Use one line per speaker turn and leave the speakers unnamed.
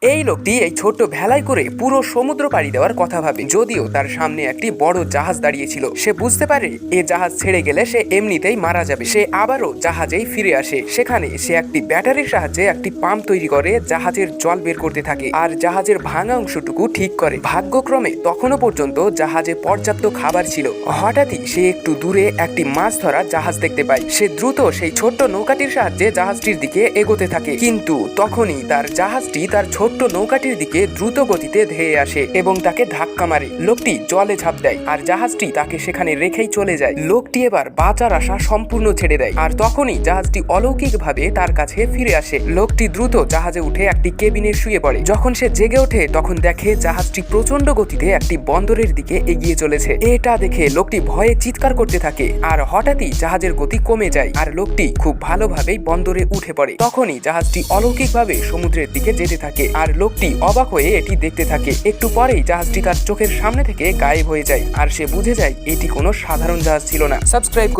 এই লোকটি এই ছোট্ট ভেলায় করে পুরো সমুদ্র পাড়ি দেওয়ার কথা ভাবে, যদিও তার সামনে একটি বড় জাহাজ দাঁড়িয়েছিল। সে বুঝতে পারে এ জাহাজ ছেড়ে গেলে সে এমনিতেই মারা যাবে। সে আবারও জাহাজেই ফিরে আসে। সেখানে সে একটি ব্যাটারির সাহায্যে একটি পাম্প তৈরি করে জাহাজের জল বের করতে থাকে আর জাহাজের ভাঙা অংশটুকু ঠিক করে। ভাগ্যক্রমে তখনও পর্যন্ত জাহাজে পর্যাপ্ত খাবার ছিল। হঠাৎই সে একটু দূরে একটি মাছ ধরা জাহাজ দেখতে পায়। সে দ্রুত সেই ছোট্ট নৌকাটির সাহায্যে জাহাজটির দিকে এগোতে থাকে, কিন্তু তখনই তার জাহাজটি তার ছোট্ট নৌকাটির দিকে দ্রুত গতিতে ধেয়ে আসে এবং তাকে ধাক্কা মারে। লোকটি জলে ঝাঁপ দেয় আর জাহাজটি তাকে সেখানে রেখেই চলে যায়। লোকটি এবার বাঁচার আশা সম্পূর্ণ ছেড়ে দেয় আর তখনই জাহাজটি অলৌকিকভাবে তার কাছে ফিরে আসে। লোকটি দ্রুত জাহাজে উঠে একটি কেবিনে শুয়ে পড়ে। যখন সে জেগে ওঠে তখন দেখে জাহাজটি প্রচন্ড গতিতে একটি বন্দরের দিকে এগিয়ে চলেছে। এটা দেখে লোকটি ভয়ে চিৎকার করতে থাকে আর হঠাৎই জাহাজের গতি কমে যায় আর লোকটি খুব ভালোভাবেই বন্দরে উঠে পড়ে। তখনই জাহাজটি অলৌকিকভাবে সমুদ্রের দিকে যেতে থাকে আর লোকটি অবাক হয়ে এটি দেখতে থাকে। একটু পরেই জাহাজটি তার চোখের সামনে থেকে গায়েব হয়ে যায় আর সে বুঝে যায় এটি কোনো সাধারণ জাহাজ ছিল না। সাবস্ক্রাইব করুন।